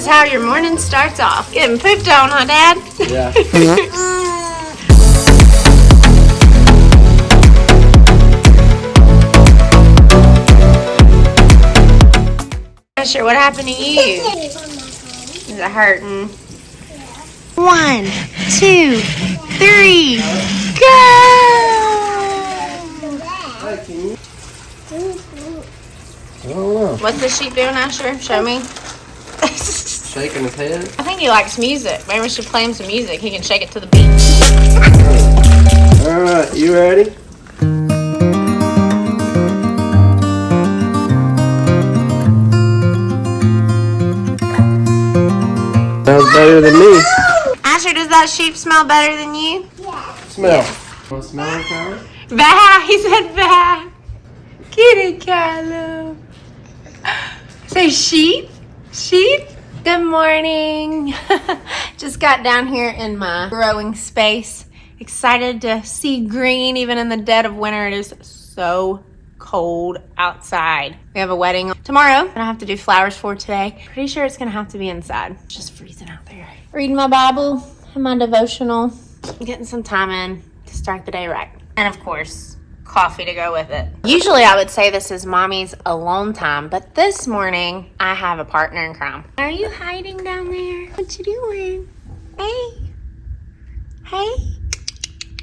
how your morning starts off. Getting pooped on, huh, Dad? Yeah. Asher, what happened to you? Is it hurting? 1, 2, 3, go! What's the sheep doing, Asher? Show me. Shaking his head. I think he likes music. Maybe we should play him some music. He can shake it to the beat. All right, you ready? Smells better than me. Asher, does that sheep smell better than you? Yeah. Smell. Want to smell it, Kyla? Bah, he said bah. Get it, Kyla. Say sheep. Sheep. Good morning. Just got down here in my growing space. Excited to see green even in the dead of winter. It is so cold outside. We have a wedding tomorrow that I have to do flowers for today. Pretty sure it's gonna have to be inside. It's just freezing out there. Reading my Bible and my devotional. Getting some time in to start the day right. And of course, coffee to go with it. Usually I would say this is mommy's alone time, but this morning I have a partner in crime. Are you hiding down there? What you doing? Hey. Hey.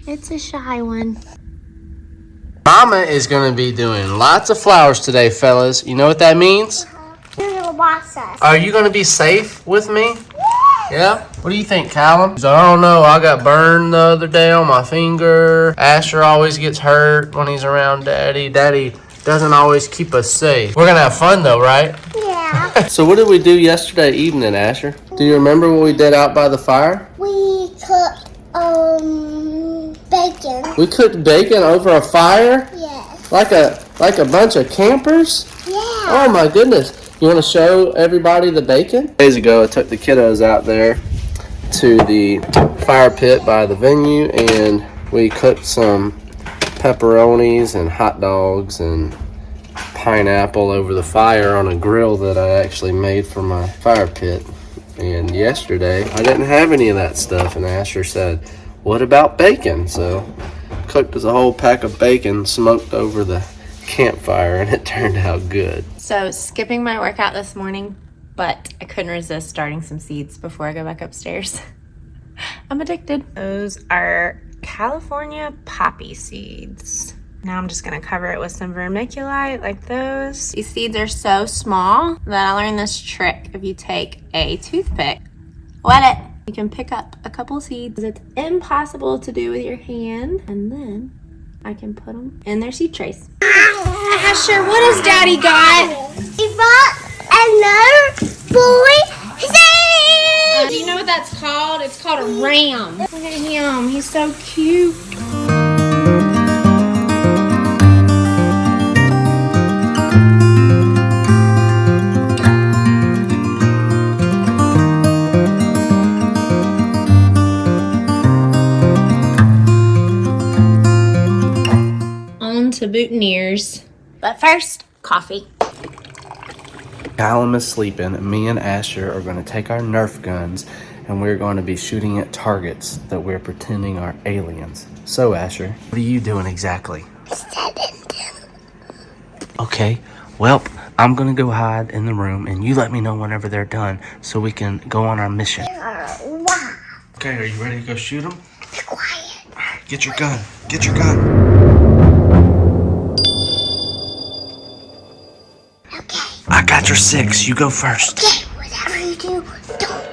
It's a shy one. Mama is going to be doing lots of flowers today, fellas. You know what that means? Are you going to be safe with me? Yeah? What do you think, Callum? I don't know. I got burned the other day on my finger. Asher always gets hurt when he's around Daddy. Daddy doesn't always keep us safe. We're going to have fun, though, right? Yeah. So what did we do yesterday evening, Asher? Do you remember what we did out by the fire? We cooked bacon. We cooked bacon over a fire? Yes. Like a bunch of campers? Yeah. Oh, my goodness. You want to show everybody the bacon? Days ago, I took the kiddos out there to the fire pit by the venue, and we cooked some pepperonis and hot dogs and pineapple over the fire on a grill that I actually made for my fire pit. And yesterday, I didn't have any of that stuff, and Asher said, "What about bacon?" So cooked us a whole pack of bacon, smoked over the campfire, and it turned out good. So skipping my workout this morning, but I couldn't resist starting some seeds before I go back upstairs. I'm addicted. Those are California poppy seeds. Now I'm just gonna cover it with some vermiculite like those. These seeds are so small that I learned this trick. If you take a toothpick, wet it, you can pick up a couple seeds. It's impossible to do with your hand. And then I can put them in their seed trays. Asher, what has Daddy got? He brought another boy seed. Do you know what that's called? It's called a ram. Look at him. He's so cute. On to boutonnieres. But first, coffee. Callum is sleeping, and me and Asher are going to take our Nerf guns, and we're going to be shooting at targets that we're pretending are aliens. So, Asher, what are you doing exactly? Okay, well, I'm going to go hide in the room, and you let me know whenever they're done so we can go on our mission. Okay, are you ready to go shoot them? Be quiet. All right, get your gun. Get your gun. Okay. I got your 6. You go first. Okay, whatever you do, don't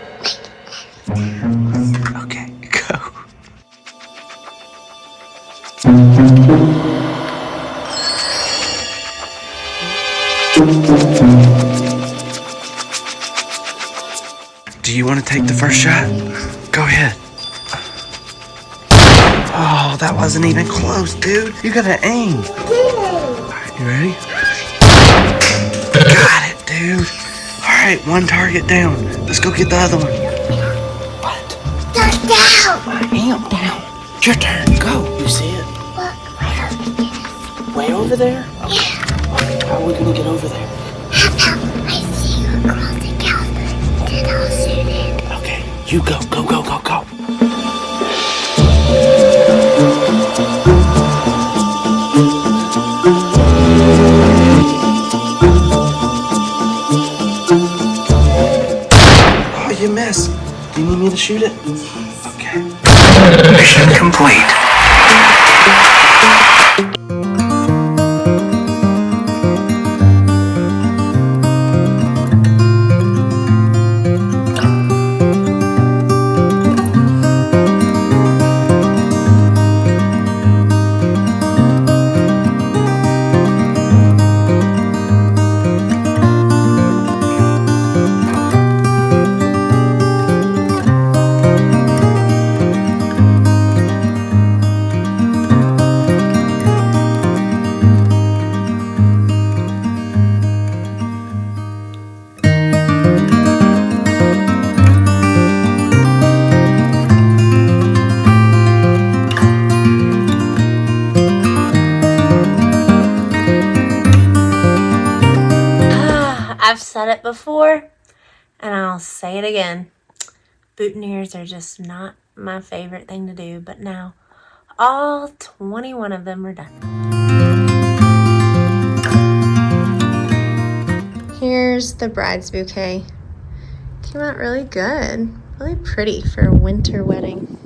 make it. Okay, go. Do you want to take the first shot? Go ahead. Oh, that wasn't even close, dude. You gotta aim. Alright, you ready? Got it, dude. Alright, one target down. Let's go get the other one. What? They're down. I am down. Your turn. Go. You see it? Look, right Way over there? Yeah. How are we gonna get over there? How about I see you across the counter? Then I'll You go, go, go, go, go. Oh, you missed. Do you need me to shoot it? Okay. Mission complete. I've said it before, and I'll say it again. Boutonnieres are just not my favorite thing to do, but now all 21 of them are done. Here's the bride's bouquet. Came out really good. Really pretty for a winter wedding.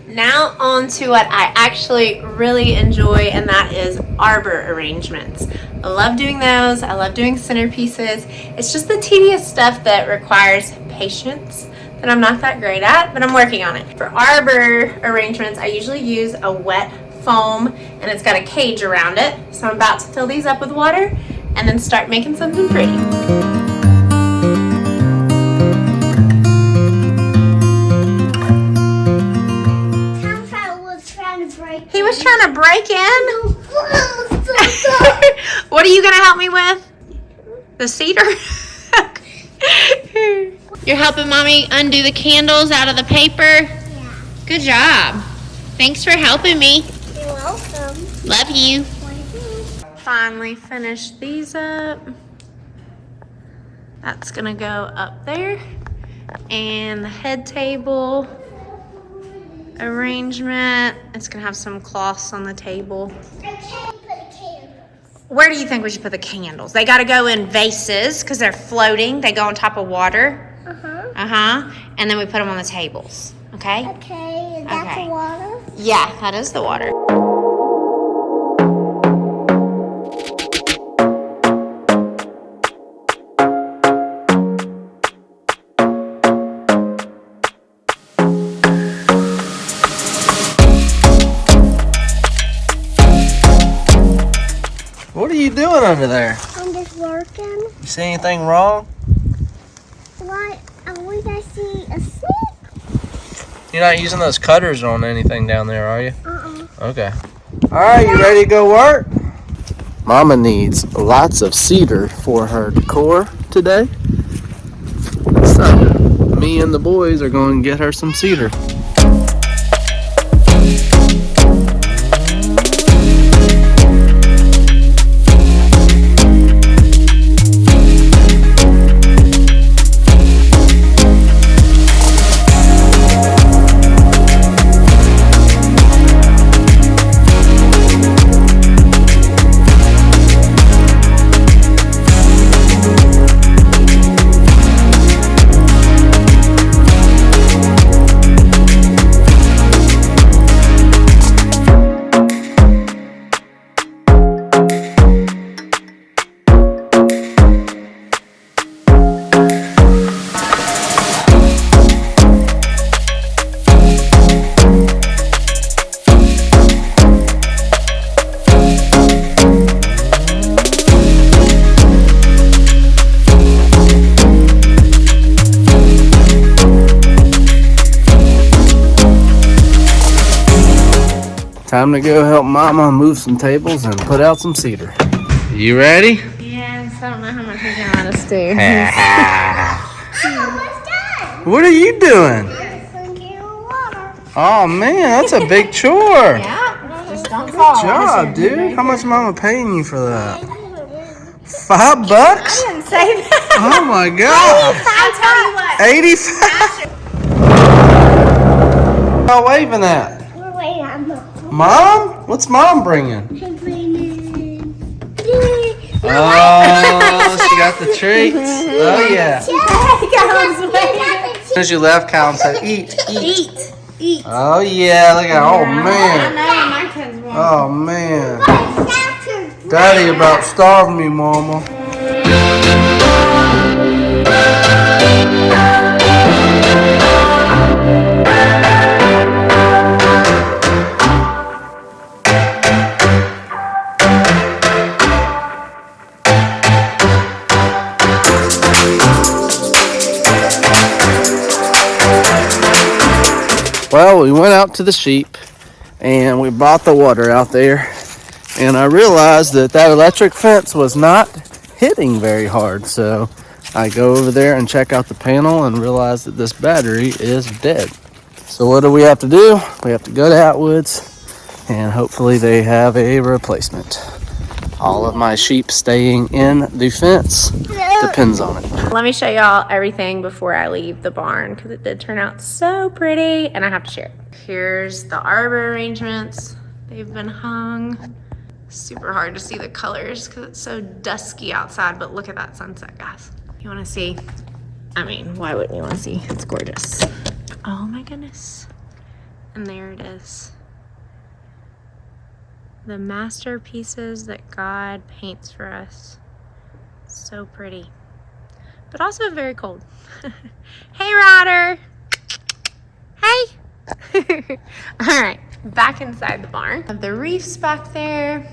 Now on to what I actually really enjoy, and that is arbor arrangements. I love doing those. I love doing centerpieces. It's just the tedious stuff that requires patience that I'm not that great at, but I'm working on it. For arbor arrangements, I usually use a wet foam, and it's got a cage around it. So I'm about to fill these up with water and then start making something pretty. He was trying to break in? What are you going to help me with? The cedar? You're helping Mommy undo the candles out of the paper? Yeah. Good job. Thanks for helping me. You're welcome. Love you. Thank Finally finished these up. That's going to go up there. And the head table arrangement. It's gonna have some cloths on the table. I can't put candles. Where do you think we should put the candles? They gotta go in vases because they're floating. They go on top of water. And then we put them on the tables. Okay? Okay, and that's Okay. the water? Yeah, that is the water. What are you doing under there? I'm just working. You see anything wrong? What? I want to see a snake. You're not using those cutters on anything down there, are you? Uh-uh. Okay. All right, you ready to go work? Mama needs lots of cedar for her decor today. So, me and the boys are going to get her some cedar. Time to go help Mama move some tables and put out some cedar. You ready? Yes, I don't know how much he's gonna let us do. Almost done. What are you doing? Drinking water. Oh man, that's a big chore. Yeah, just don't fall. Good job, dude. How much Mama paying you for that? $5? I didn't say that. Oh my god. I'll tell you what. 85? Y'all waving at? We're waiting on Mom. Mom? What's Mom bringing? She's bringing. Oh, she got the treats. Oh, yeah. As soon as you left, Callum said, eat. Eat. Oh, yeah. Look at, oh, I man. know, my kids want. Oh, man. Daddy about starved me, Mama. Well, we went out to the sheep and we brought the water out there, and I realized that electric fence was not hitting very hard, so I go over there and check out the panel and realize that this battery is dead. So what do? We have to go to Atwood's and hopefully they have a replacement. All of my sheep staying in the fence depends on it. Let me show y'all everything before I leave the barn because it did turn out so pretty and I have to share it. Here's the arbor arrangements. They've been hung. Super hard to see the colors because it's so dusky outside, but look at that sunset, guys. You want to see? I mean, why wouldn't you want to see? It's gorgeous. Oh my goodness. And there it is. The masterpieces that God paints for us. So pretty. But also very cold. Hey, Ryder. Hey. All right, back inside the barn. Have the reefs back there.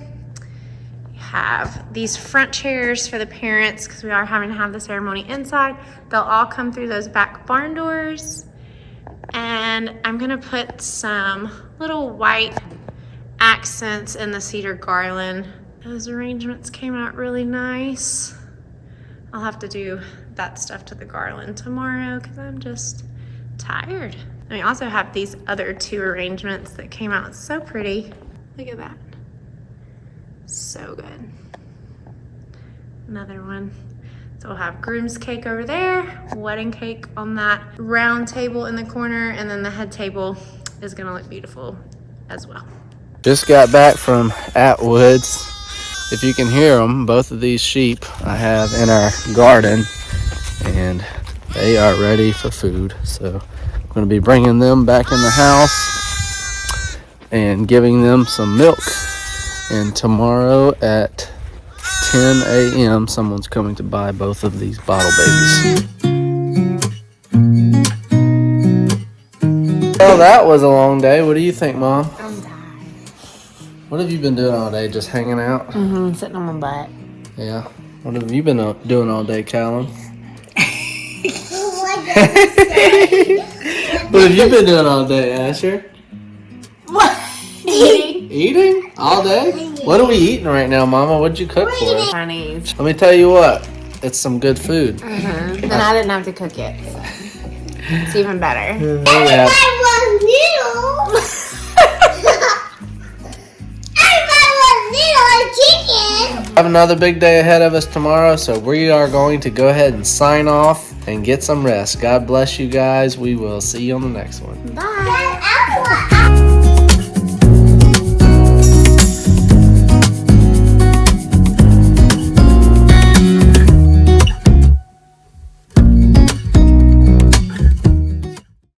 You have these front chairs for the parents because we are having to have the ceremony inside. They'll all come through those back barn doors. And I'm gonna put some little white accents in the cedar garland. Those arrangements came out really nice. I'll have to do that stuff to the garland tomorrow because I'm just tired. And we also have these other two arrangements that came out so pretty. Look at that. So good. Another one. So we'll have groom's cake over there, wedding cake on that round table in the corner, and then the head table is gonna look beautiful as well. Just got back from Atwood's. If you can hear them, both of these sheep I have in our garden, and they are ready for food. So I'm going to be bringing them back in the house and giving them some milk. And tomorrow at 10 a.m. someone's coming to buy both of these bottle babies. Well, that was a long day. What do you think, Mom? I'm tired. What have you been doing all day? Just hanging out? Sitting on my butt. Yeah. What have you been doing all day, Callum? What have you been doing all day, Asher? What? Eating? Eating? All day? What are we eating right now, Mama? What'd you cook for us? Chinese. Let me tell you what. It's some good food. And I didn't have to cook it. So it's even better. Yeah. Have another big day ahead of us tomorrow, so we are going to go ahead and sign off and get some rest. God bless you guys. We will see you on the next one. Bye.